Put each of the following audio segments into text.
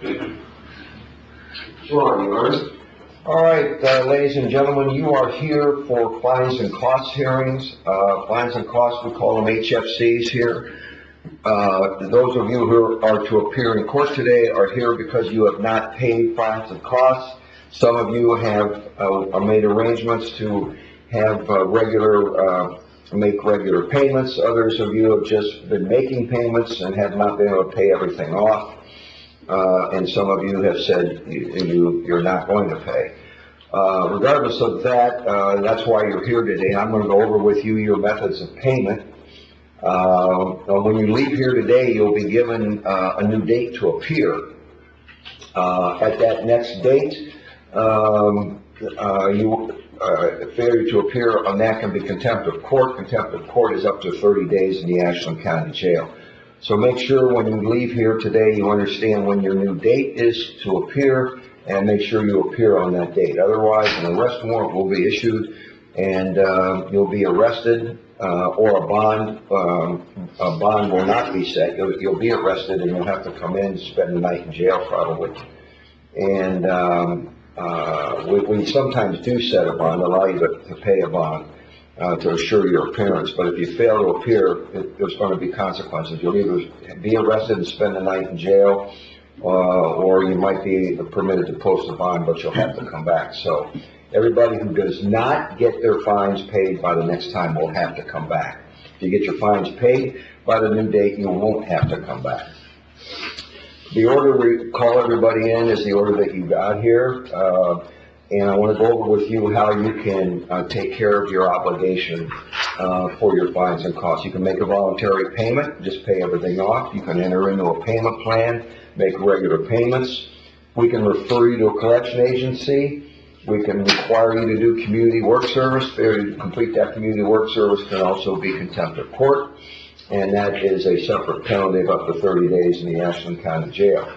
All right, ladies and gentlemen, you are here for fines and costs hearings. Fines and costs, we call them HFCs here. Those of you who are to appear in court today are here because you have not paid fines and costs. Some of you have made arrangements to have make regular payments. Others of you have just been making payments and have not been able to pay everything off. And some of you have said you're not going to pay. Regardless of that, that's why you're here today. I'm going to go over with you your methods of payment. When you leave here today, you'll be given a new date to appear. At that next date, failure to appear on that can be contempt of court. Contempt of court is up to 30 days in the Ashland County Jail. So make sure when you leave here today, you understand when your new date is to appear, and make sure you appear on that date. Otherwise, an arrest warrant will be issued, and you'll be arrested, or a bond will not be set. You'll be arrested, and you'll have to come in and spend the night in jail probably. And we sometimes do set a bond, allow you to pay a bond to assure your appearance. But if you fail to appear, there's going to be consequences. You'll either be arrested and spend the night in jail, or you might be permitted to post a bond, but you'll have to come back. So everybody who does not get their fines paid by the next time will have to come back. If you get your fines paid by the new date, you won't have to come back. The order we call everybody in is the order that you got here, and I want to go over with you how you can take care of your obligation for your fines and costs. You can make a voluntary payment, just pay everything off. You can enter into a payment plan, make regular payments. We can refer you to a collection agency. We can require you to do community work service. Failure to complete that community work service can also be contempt of court, and that is a separate penalty of up to 30 days in the Ashland County Jail.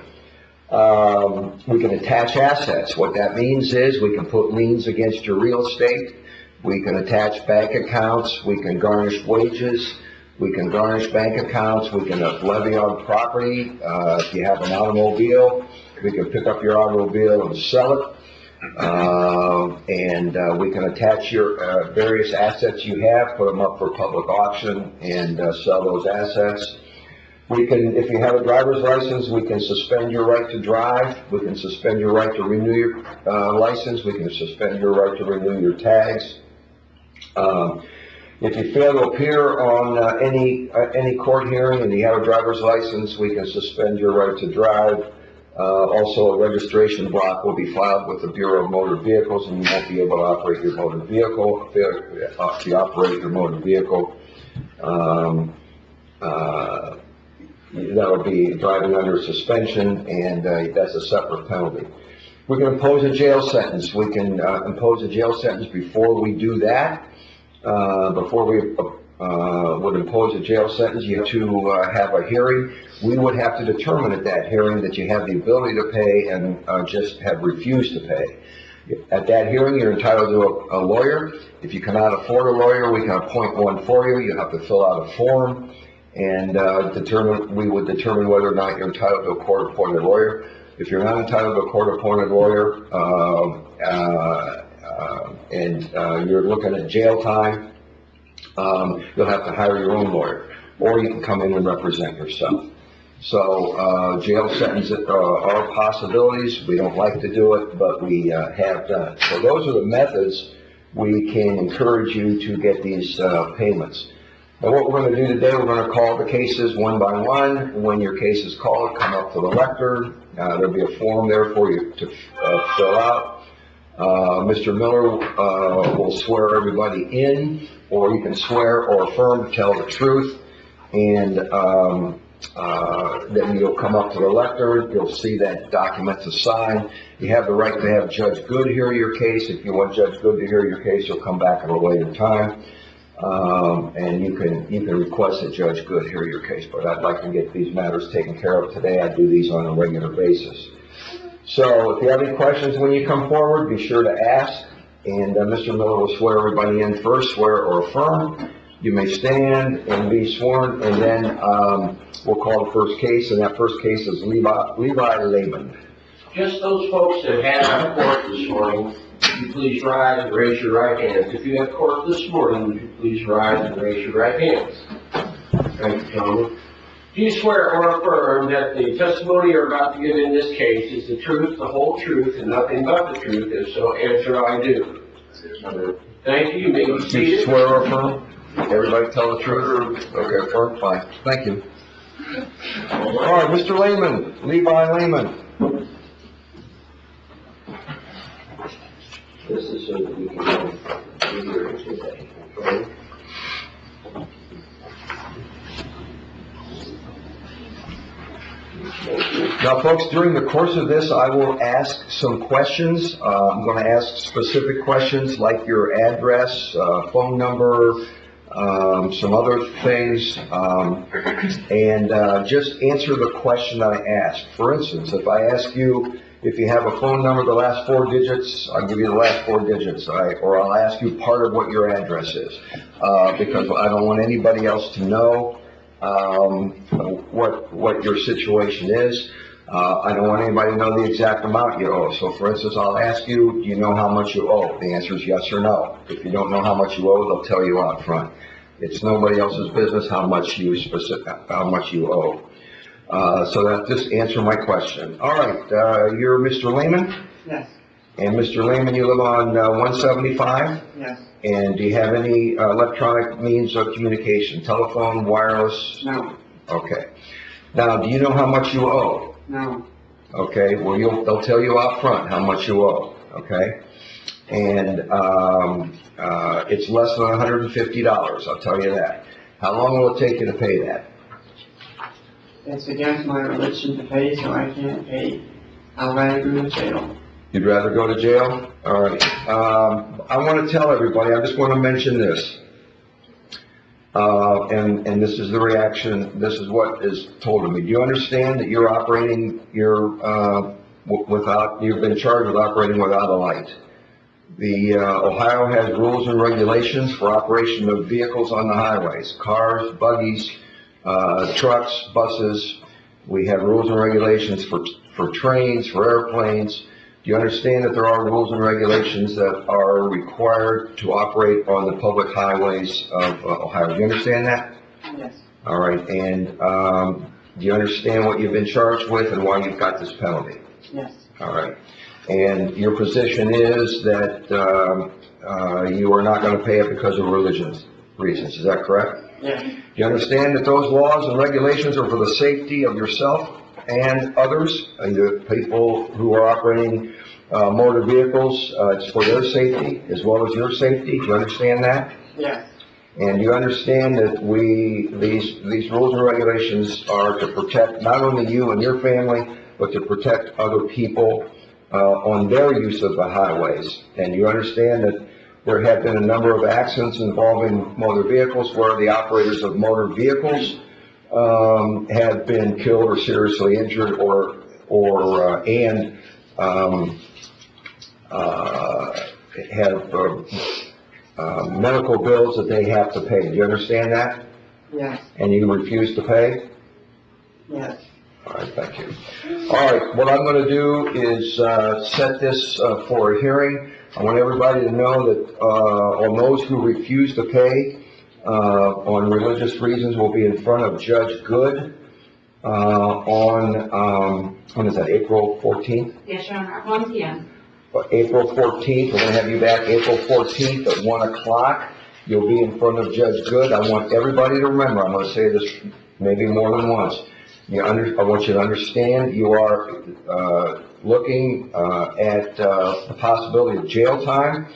We can attach assets. What that means is we can put liens against your real estate. We can attach bank accounts. We can garnish wages. We can garnish bank accounts. We can levy on property. If you have an automobile, we can pick up your automobile and sell it. We can attach your various assets you have, put them up for public auction, and sell those assets. We can, if you have a driver's license, we can suspend your right to drive. We can suspend your right to renew your license. We can suspend your right to renew your tags. If you fail to appear on any court hearing and you have a driver's license, we can suspend your right to drive. Also, a registration block will be filed with the Bureau of Motor Vehicles, and you won't be able to operate your motor vehicle. If you operate your motor vehicle, that would be driving under suspension, and that's a separate penalty. We can impose a jail sentence. We can impose a jail sentence before we do that. Before we would impose a jail sentence, you have to have a hearing. We would have to determine at that hearing that you have the ability to pay and just have refused to pay. At that hearing, you're entitled to a lawyer. If you cannot afford a lawyer, we can appoint one for you. You have to fill out a form, and we would determine whether or not you're entitled to a court-appointed lawyer. If you're not entitled to a court-appointed lawyer, and you're looking at jail time, you'll have to hire your own lawyer, or you can come in and represent yourself. So jail sentences are possibilities. We don't like to do it, but we have done it. So those are the methods we can encourage you to get these payments. Now what we're going to do today, we're going to call the cases one by one. When your case is called, come up to the lectern. There'll be a form there for you to fill out. Mr. Miller will swear everybody in, or you can swear or affirm to tell the truth, and then you'll come up to the lectern. You'll see that document to sign. You have the right to have Judge Good hear your case. If you want Judge Good to hear your case, you'll come back at a later time, and you can request that Judge Good hear your case. But I'd like to get these matters taken care of today. I do these on a regular basis. So if you have any questions when you come forward, be sure to ask. And Mr. Miller will swear everybody in first, swear or affirm. You may stand and be sworn, and then we'll call the first case, and that first case is Eli Layman. Just those folks that had court this morning, would you please rise and raise your right hands? If you had court this morning, would you please rise and raise your right hands? Thank you, gentlemen. Do you swear or affirm that the testimony you're about to give in this case is the truth, the whole truth, and nothing but the truth? If so, answer, I do. Thank you. You may be Do you seated. swear or affirm? Everybody tell the truth? Okay, affirm, fine. Thank you. All right, Mr. Layman, Eli Layman. This is so that we can be here today, okay? Now, folks, during the course of this, I will ask some questions. I'm going to ask specific questions like your address, phone number, some other things, and just answer the question I ask. For instance, if I ask you if you have a phone number, the last 4 digits, I'll give you the last 4 digits, or I'll ask you part of what your address is, because I don't want anybody else to know what your situation is. I don't want anybody to know the exact amount you owe. So, for instance, I'll ask you, do you know how much you owe? The answer is yes or no. If you don't know how much you owe, they'll tell you out front. It's nobody else's business how much you owe. So just answer my question. All right, you're Mr. Layman? Yes. And Mr. Layman, you live on 175? Yes. And do you have any electronic means of communication? Telephone, wireless? No. Okay. Now, do you know how much you owe? No. Okay, well, they'll tell you out front how much you owe, okay? And it's less than $150, I'll tell you that. How long will it take you to pay that? It's against my religion to pay, so I can't pay. I'll rather go to jail. You'd rather go to jail? All right. I want to tell everybody, I just want to mention this. And this is the reaction, this is what is told to me. Do you understand that you're operating you've been charged with operating without a light? The Ohio has rules and regulations for operation of vehicles on the highways, cars, buggies, trucks, buses. We have rules and regulations for trains, for airplanes. Do you understand that there are rules and regulations that are required to operate on the public highways of Ohio? Do you understand that? Yes. All right. And do you understand what you've been charged with and why you've got this penalty? Yes. All right. And your position is that you are not going to pay it because of religious reasons. Is that correct? Yes. Do you understand that those laws and regulations are for the safety of yourself and others, the people who are operating motor vehicles? It's for their safety as well as your safety. Do you understand that? Yes. And you understand that these rules and regulations are to protect not only you and your family, but to protect other people on their use of the highways. And you understand that there have been a number of accidents involving motor vehicles where the operators of motor vehicles have been killed or seriously injured have medical bills that they have to pay. Do you understand that? Yes. And you refuse to pay? Yes. All right, thank you. All right, what I'm going to do is set this for a hearing. I want everybody to know that on those who refuse to pay on religious reasons will be in front of Judge Good on, when is that, April 14th? Yes, Your Honor, 1 p.m. April 14th, we're going to have you back April 14th at 1 o'clock. You'll be in front of Judge Good. I want everybody to remember, I'm going to say this maybe more than once. I want you to understand you are looking at the possibility of jail time,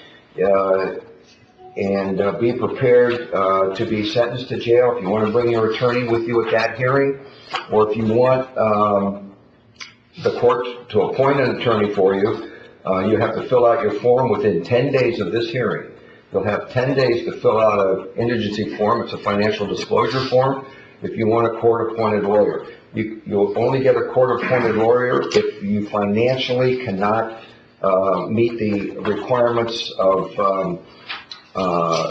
and be prepared to be sentenced to jail. If you want to bring your attorney with you at that hearing, or if you want the court to appoint an attorney for you, you have to fill out your form within 10 days of this hearing. You'll have 10 days to fill out an indigency form. It's a financial disclosure form. If you want a court-appointed lawyer, you'll only get a court-appointed lawyer if you financially cannot meet the requirements of,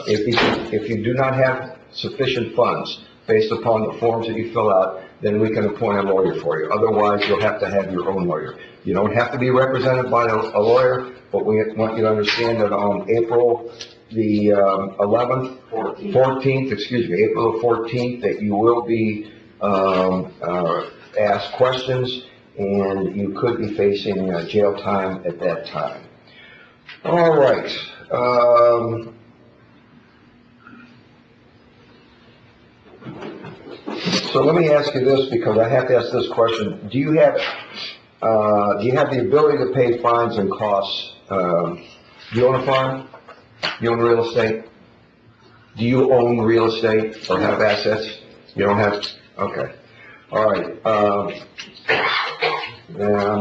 if you do not have sufficient funds based upon the forms that you fill out, then we can appoint a lawyer for you. Otherwise, you'll have to have your own lawyer. You don't have to be represented by a lawyer, but we want you to understand that on April the 14th, April the 14th, that you will be asked questions, and you could be facing jail time at that time. All right. So let me ask you this, because I have to ask this question. Do you have the ability to pay fines and costs? Do you own a farm? Do you own real estate? Do you own real estate or have assets? You don't have? Okay. All right. I'm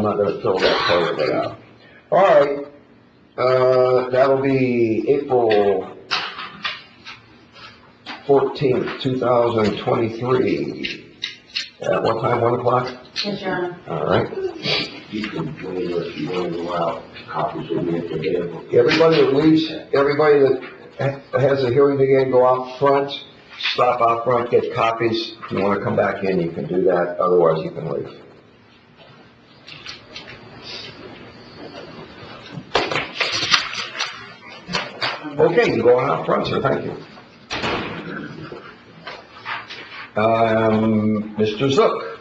not going to fill that part of it out. All right. That'll be April 14th, 2023. At what time? 1 o'clock? Yes, Your Honor. All right. You can, if you want to go out, copies will be at the table. Everybody that leaves, everybody that has a hearing today, go out front, stop out front, get copies. If you want to come back in, you can do that. Otherwise, you can leave. Okay, you're going out front, sir. Thank you. Mr. Zuck.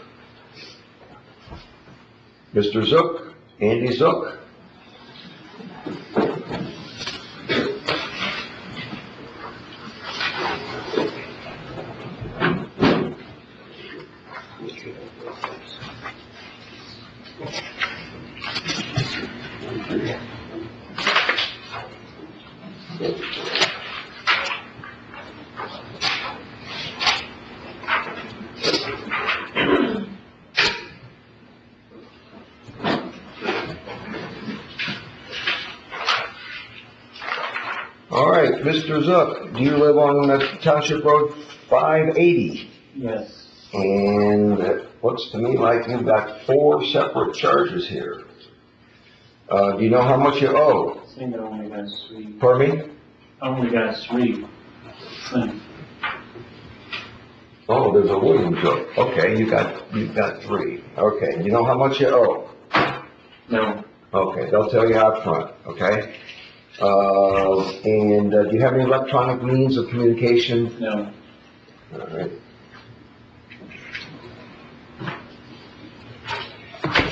Mr. Zuck, Andy Zuck. All right, Mr. Zuck, do you live on Township Road 580? Yes, And it looks to me like you've got 4 separate charges here. Do you know how much you owe? I think I only got 3. Pardon me? I only got 3. Oh, there's a Williams Zuck. Okay, you've got 3. Okay, you know how much you owe? No, Okay, they'll tell you out front, okay? And do you have any electronic means of communication? no, All right.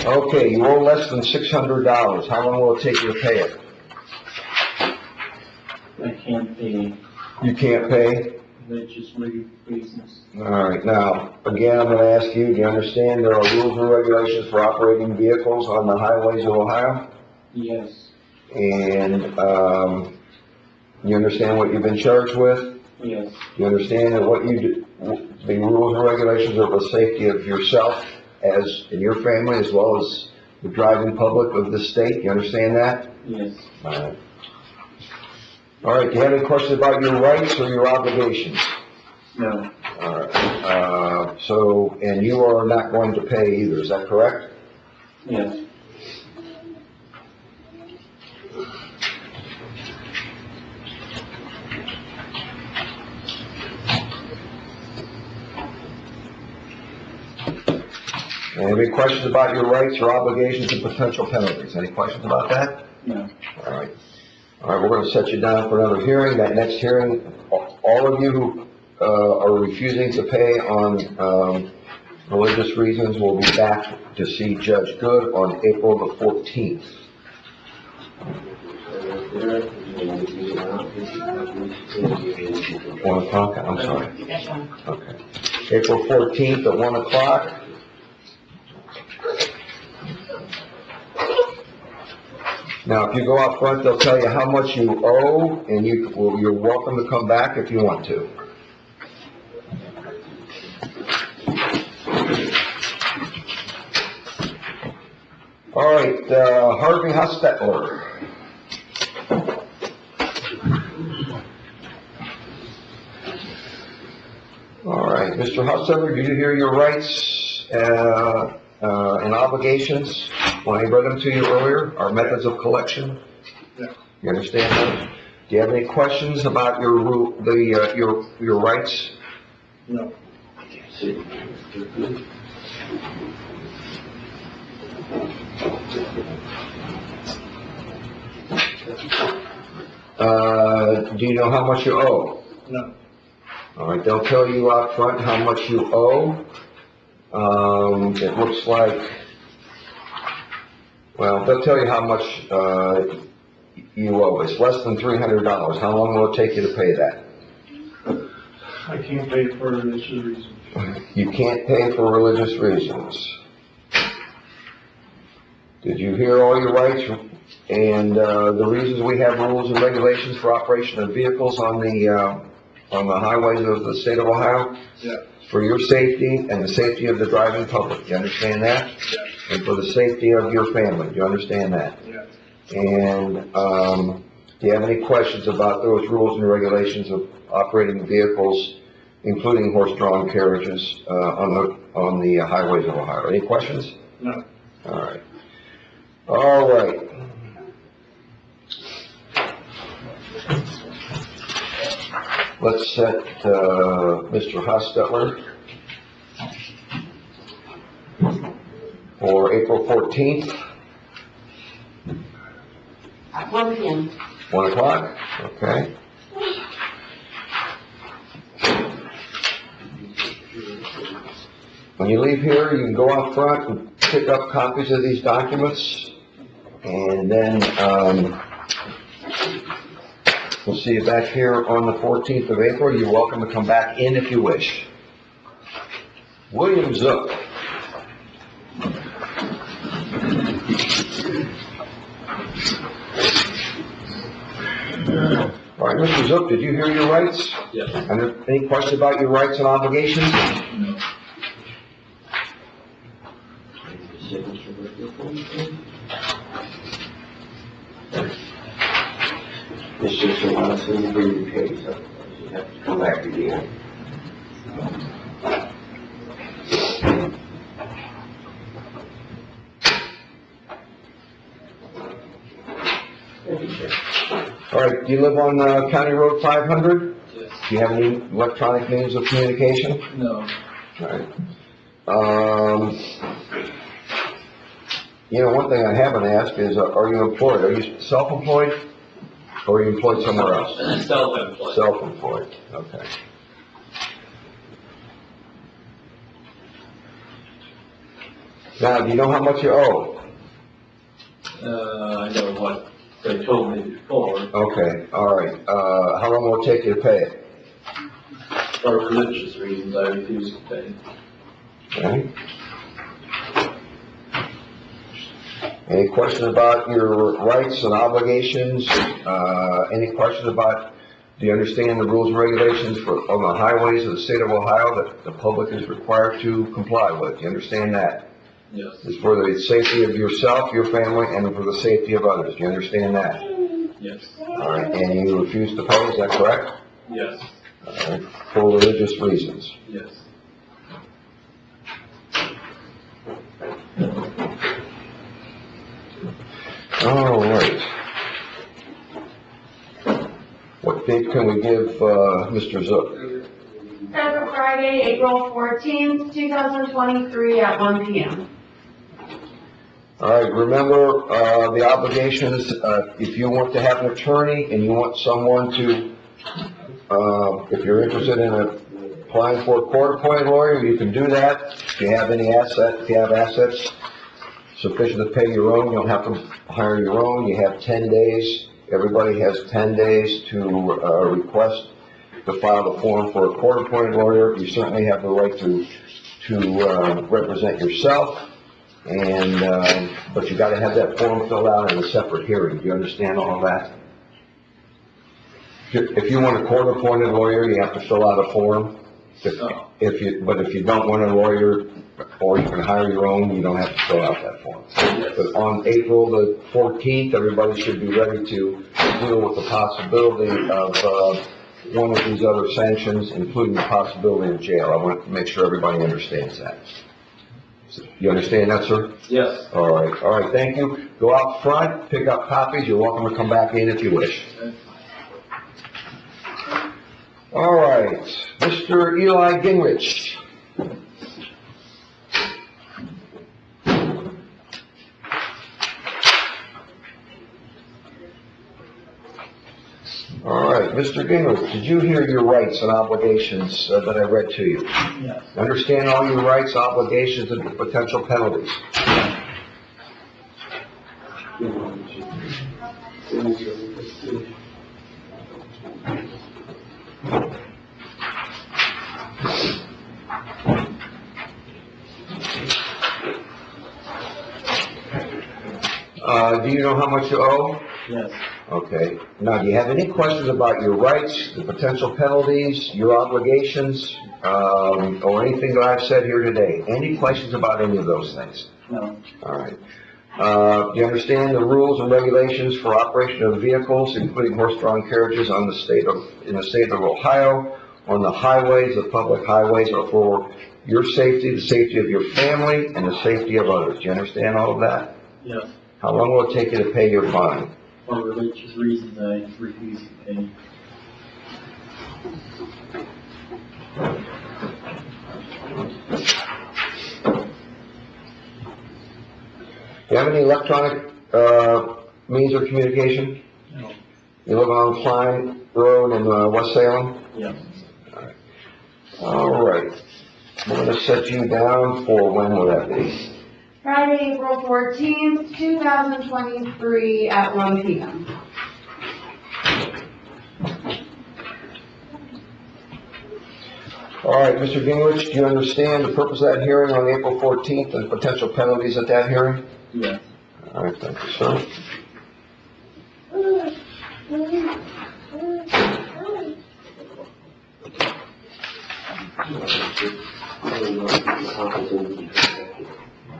Okay, you owe less than $600. How long will it take you to pay it? I can't pay You can't pay? religious reasons. All right, now, again, I'm gonna ask you, do you understand there are rules and regulations for operating vehicles on the highways of Ohio? Yes, And, you understand what you've been charged with? yes, You understand that what you do, the rules and regulations are for the safety of yourself as, and your family, as well as the driving public of the state? You understand that? yes. All right. All right, do you have any questions about your rights or your obligations? No, All right, so, and you are not going to pay either, is that correct? yes. Any questions about your rights or obligations and potential penalties? Any questions about that? No, All right. All right, we're going to set you down for another hearing. That next hearing, all of you who are refusing to pay on religious reasons will be back to see Judge Good on April the 14th. 1 o'clock, I'm sorry. Yes, Your Honor. Okay. April 14th at 1 o'clock. Now, if you go out front, they'll tell you how much you owe, and you're welcome to come back if you want to. All right, Harvey Hostetler. All right, Mr. Hostetler, did you hear your rights and obligations when I read them to you earlier, our methods of collection? Yeah. You understand those? Do you have any questions about your rights? No. Do you know how much you owe? No. All right, they'll tell you out front how much you owe. It looks like, well, they'll tell you how much, you owe. It's less than $300. How long will it take you to pay that? I can't pay for religious reasons. You can't pay for religious reasons. Did you hear all your rights and, the reasons we have rules and regulations for operation of vehicles on the highways of the state of Ohio? Yeah. For your safety and the safety of the driving public, do you understand that? Yeah. And for the safety of your family, do you understand that? Yeah. And, do you have any questions about those rules and regulations of operating vehicles, including horse-drawn carriages, on the highways of Ohio? Any questions? No. All right. All right. Let's set, Mr. Hostetler for April 14th, At 1 p.m. 1 o'clock, okay? When you leave here, you can go out front and pick up copies of these documents, and then, we'll see you back here on the 14th of April. You're welcome to come back in if you wish. William Zuck. All right, Mr. Zuck, did you hear your rights? Yes. And any questions about your rights and obligations? No. It's just a honest and free case, so you have to come back again. All right, do you live on, County Road 500? Yes. Do you have any electronic means of communication? No. All right. You know, one thing I haven't asked is, are you employed? Are you self-employed? Or are you employed somewhere else? Self-employed. Self-employed, okay. Now, do you know how much you owe? I know what they told me before, Okay, all right. How long will it take you to pay it? for religious reasons, I refuse to pay. Okay. Any questions about your rights and obligations? Any questions about, do you understand the rules and regulations on the highways of the state of Ohio that the public is required to comply with? Do you understand that? Yes. It's for the safety of yourself, your family, and for the safety of others. Do you understand that? Yes. All right, and you refuse to pay, is that correct? Yes. All right, for religious reasons. Yes. All right. What date can we give, Mr. Zook? As of Friday, April 14th, 2023 at 1 p.m. All right, remember, the obligations, if you want to have an attorney and you want someone to, if you're interested in applying for a court-appointed lawyer, you can do that. If you have any if you have assets sufficient to pay your own, you don't have to hire your own. You have 10 days. Everybody has 10 days to, request to file the form for a court-appointed lawyer. You certainly have the right to represent yourself. And, but you gotta have that form filled out in a separate hearing. Do you understand all of that? If you want a court-appointed lawyer, you have to fill out a form. If you don't want a lawyer, or you can hire your own, you don't have to fill out that form. But on April the 14th, everybody should be ready to deal with the possibility of, one of these other sanctions, including the possibility of jail. I want to make sure everybody understands that. You understand that, sir? Yes. All right, thank you. Go out front, pick up copies. You're welcome to come back in if you wish. All right, Mr. Eli Gingrich. All right, Mr. Gingrich, did you hear your rights and obligations that I read to you? Yes. Understand all your rights, obligations, and potential penalties? Do you know how much you owe? Yes. Okay. Now, do you have any questions about your rights, the potential penalties, your obligations, or anything that I've said here today? Any questions about any of those things? No. All right. Do you understand the rules and regulations for operation of vehicles, including horse-drawn carriages in the state of Ohio, on the highways, the public highways, are for your safety, the safety of your family, and the safety of others? Do you understand all of that? Yes. How long will it take you to pay your fine? For religious reasons, I refuse to pay. Do you have any electronic means of communication? No. You live on Klein Road in West Salem? Yes. All right. We're going to set you down for, when will that be? Friday, April 14th, 2023 at 1 p.m. All right, Mr. Gingrich, do you understand the purpose of that hearing on April 14th and potential penalties at that hearing? Yes. All right, thank you, sir.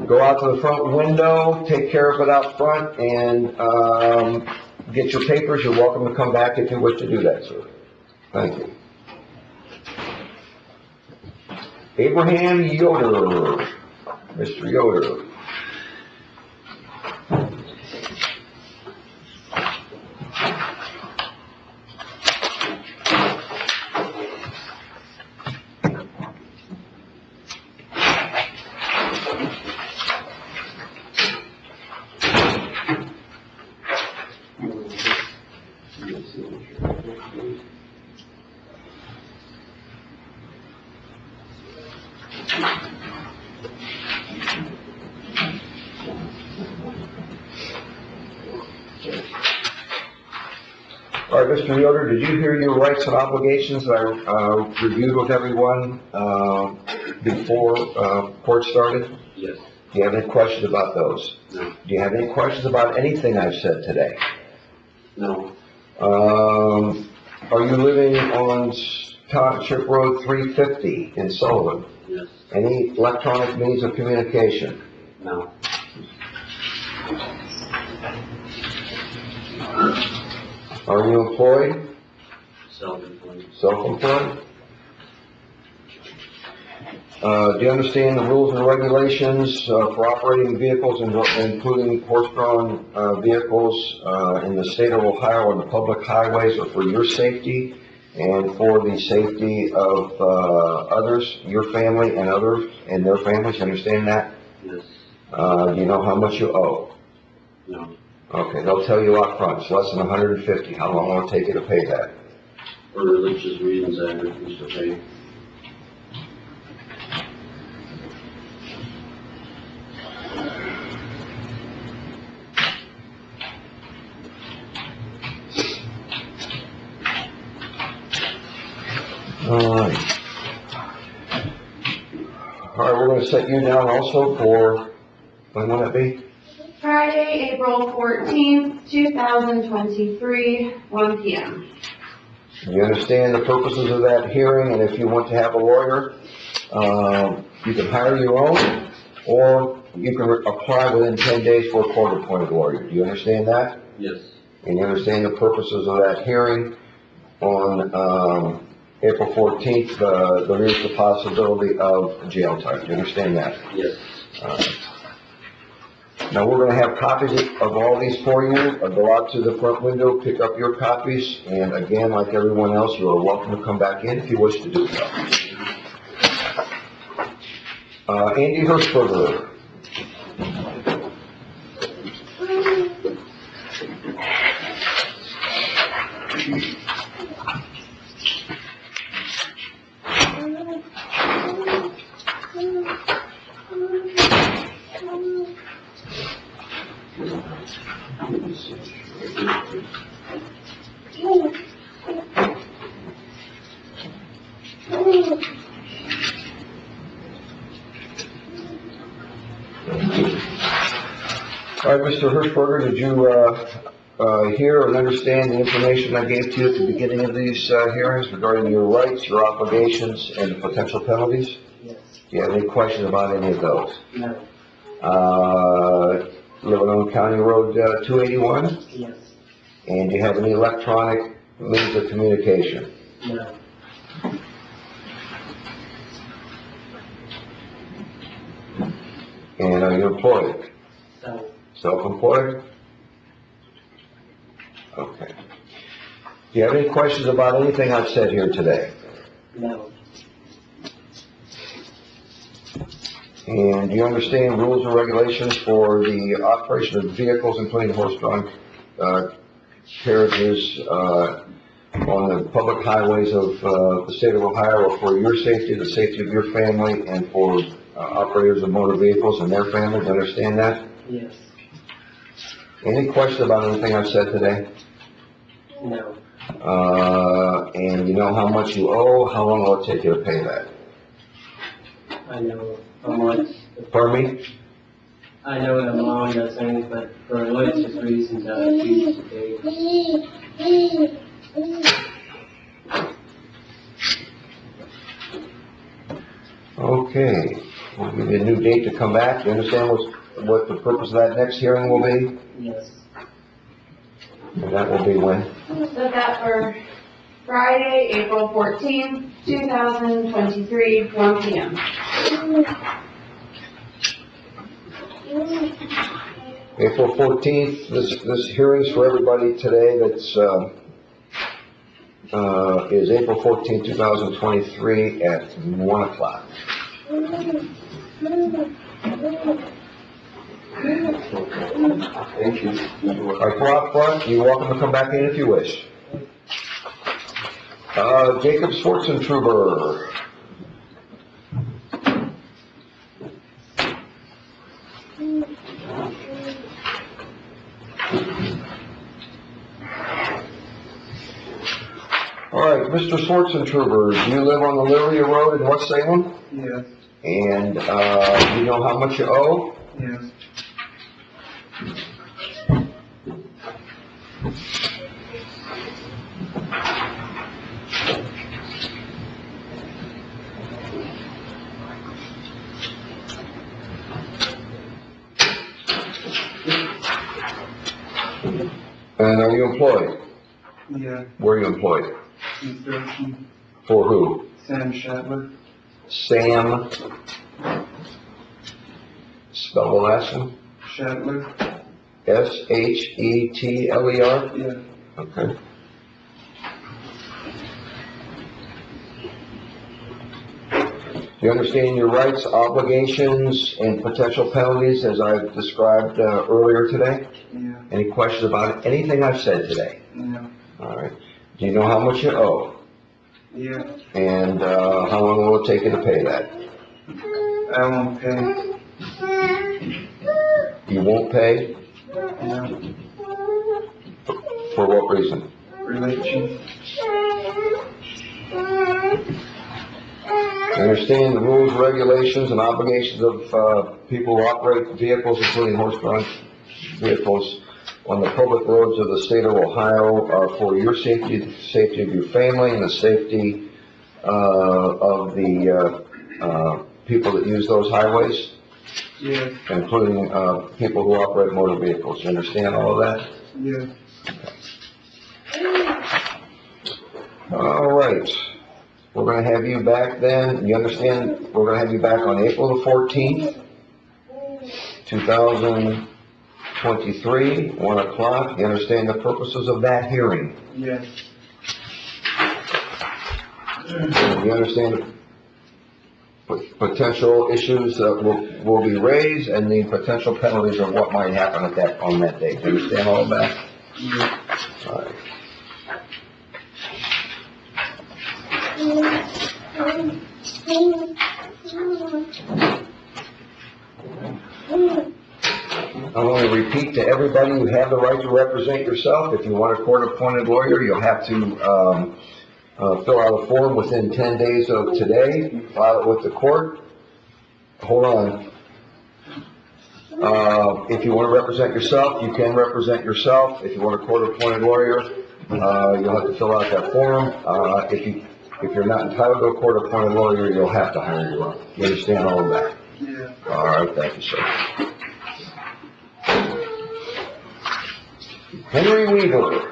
Go out to the front window, take care of it out front, and get your papers. You're welcome to come back if you wish to do that, sir. Thank you. Abraham Yoder. Mr. Yoder. All right, Mr. Yoder, did you hear your rights and obligations that I reviewed with everyone before court started? Yes. Do you have any questions about those? No. Do you have any questions about anything I've said today? No. Are you living on Township Road 350 in Sullivan? Yes. Any electronic means of communication? No. Are you employed? Self-employed. Self-employed? Do you understand the rules and regulations for operating vehicles, including horse-drawn vehicles in the state of Ohio on the public highways are for your safety and for the safety of others, your family and others and their families? You understand that? Yes. Do you know how much you owe? No. Okay, they'll tell you up front. It's less than 150. How long will it take you to pay that? For religious reasons, I refuse to pay. All right. All right, we're going to set you down also for, when will that be? Friday, April 14th, 2023, 1 p.m. You understand the purposes of that hearing, and if you want to have a lawyer, you can hire your own, or you can apply within 10 days for a court-appointed lawyer. Do you understand that? Yes. And you understand the purposes of that hearing on April 14th, there is the possibility of jail time. Do you understand that? Yes. Now, we're gonna have copies of all these for you. Go out to the front window, pick up your copies, and again, like everyone else, you are welcome to come back in if you wish to do so. Andy Hirschberger. All right, Mr. Hirschberger, did you hear and understand the information I gave to you at the beginning of these hearings regarding your rights, your obligations, and the potential penalties? Yes. Do you have any questions about any of those? No. Living on County Road 281? Yes. And do you have any electronic means of communication? No. And are you employed? So. Self-employed? Okay. Do you have any questions about anything I've said here today? No. And do you understand rules and regulations for the operation of vehicles, including horse-drawn carriages on the public highways of the state of Ohio, or for your safety, the safety of your family, and for operators of motor vehicles and their families? Understand that? Yes. Any questions about anything I've said today? No. And you know how much you owe? How long will it take you to pay that? I know how much. Pardon me? I know the amount of things, but for religious reasons, I refuse to pay. Okay. We'll give you a new date to come back. You understand what the purpose of that next hearing will be? Yes. And that will be when? Set that for Friday, April 14th, 2023, 1 p.m. April 14th, this hearing's for everybody today. That's, is April 14th, 2023 at 1 o'clock. Thank you. All right, go out front. You're welcome to come back in if you wish. Jacob Schwartzentruber. All right, Mr. Schwartzentruber, do you live on the Lilia Road in West Salem? Yes. And do you know how much you owe? Yes. And are you employed? Yeah. Where are you employed? Construction. For who? Sam Shetler. Sam. Spell the last one. Shetler. Shetler? Yeah. Okay. Do you understand your rights, obligations, and potential penalties as I've described earlier today? Yeah. Any questions about anything I've said today? Yeah. All right. Do you know how much you owe? Yeah. And how long will it take you to pay that? I won't pay. You won't pay? Yeah. For what reason? Religion. You understand the rules, regulations, and obligations of people who operate vehicles, including horse-drawn vehicles, on the public roads of the state of Ohio are for your safety, the safety of your family, and the safety of the people that use those highways, Yeah. including people who operate motor vehicles. You understand all of that? Yeah. All right. We're going to have you back then. You understand? We're going to have you back on April the 14th, 2023 2023, 1 o'clock. You understand the purposes of that hearing? Yes. You understand the potential issues that will be raised and the potential penalties of what might happen on that day. Do you understand all of that? Yes. All right. I want to repeat to everybody, you have the right to represent yourself. If you want a court-appointed lawyer, you'll have to fill out a form within 10 days of today, file it with the court. Hold on. If you want to represent yourself, you can represent yourself. If you want a court-appointed lawyer, you'll have to fill out that form. If you're not entitled to a court-appointed lawyer, you'll have to hire your own. You understand all of that? Yeah. All right, thank you, sir. Henry Weaver.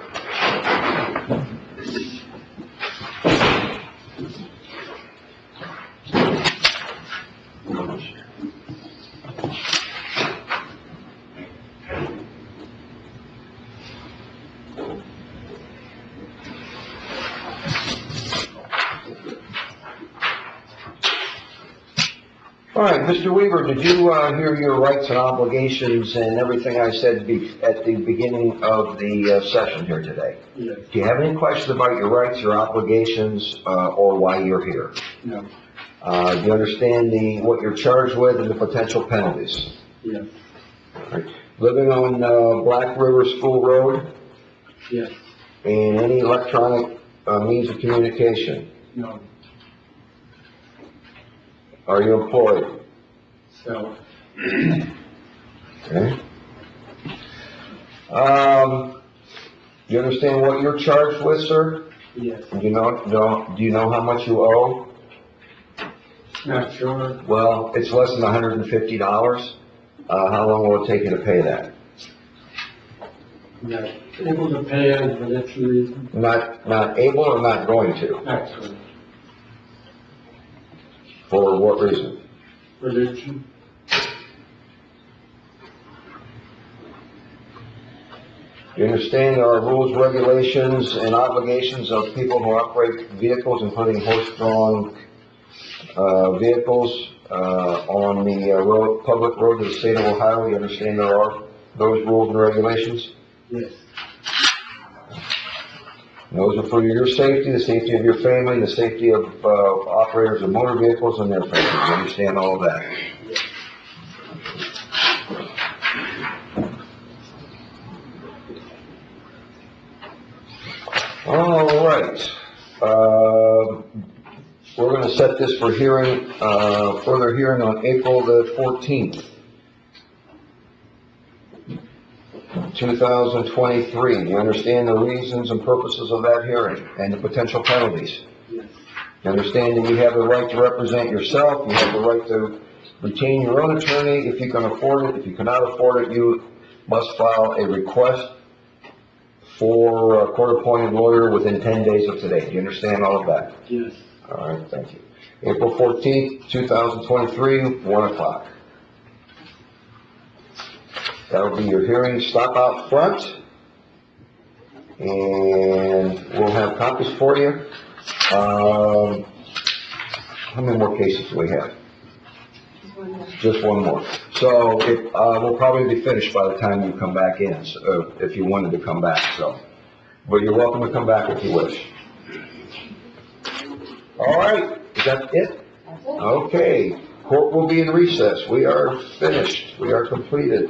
All right, Mr. Weaver, did you hear your rights and obligations and everything I said at the beginning of the session here today? Yes. Do you have any questions about your rights, your obligations, or why you're here? No. Do you understand what you're charged with and the potential penalties? Yes. All right. Living on Black River School Road Yes. and any electronic means of communication? No. Are you employed? So. Okay. You understand what you're charged with, sir? Yes. Do you know how much you owe? Not sure. Well, it's less than $150. How long will it take you to pay that? Not able to pay it for this reason. Not able or not going to? Not sure. For what reason? Religion. You understand there are rules, regulations, and obligations of people who operate vehicles, including horse-drawn vehicles, on the public road to the state of Ohio. You understand there are those rules and regulations? Yes. And those are for your safety, the safety of your family, the safety of operators of motor vehicles and their families. You understand all of that? Yes. All right. We're going to set this for hearing, further hearing on April the 14th, 2023. Do you understand the reasons and purposes of that hearing and the potential penalties? Yes. You understand that you have the right to represent yourself, you have the right to retain your own attorney if you can afford it. If you cannot afford it, you must file a request for a court-appointed lawyer within 10 days of today. Do you understand all of that? Yes. All right, thank you. April 14th, 2023, 1 o'clock. That'll be your hearing. Stop out front, and we'll have copies for you. How many more cases do we have? Just one more. So we'll probably be finished by the time you come back in, so, if you wanted to come back. So, but you're welcome to come back if you wish. All right, is that it? That's it. Okay, court will be in recess. We are finished. We are completed.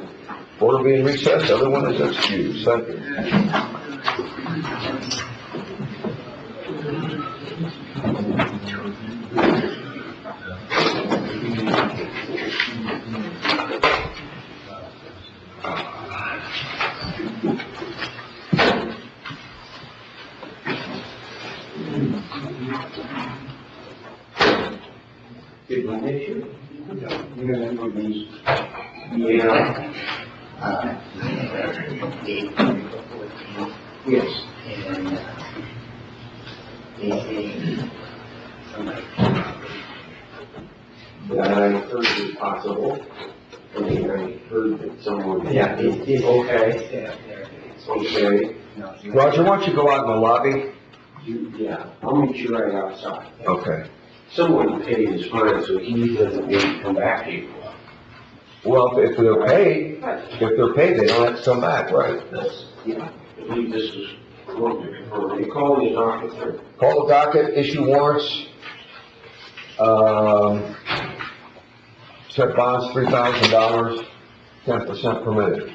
Court will be in recess. Everyone is excused. Thank you. Did we miss you? You remember me? Yeah. Yes. And they say somebody. 9:30 is possible. I mean, I heard that someone. Yeah, it's Okay, yeah, there it is. okay, No, you- Roger, why don't you go out in the lobby? yeah, I'll meet you right outside. Okay. Someone paid his fine, so he doesn't need to come back to you. Well, if they're paid, they don't have to come back, right? That's, yeah, I believe this is what they're for. They call the docket, Call the docket, issue warrants. Set bonds $3,000, 10% permitted.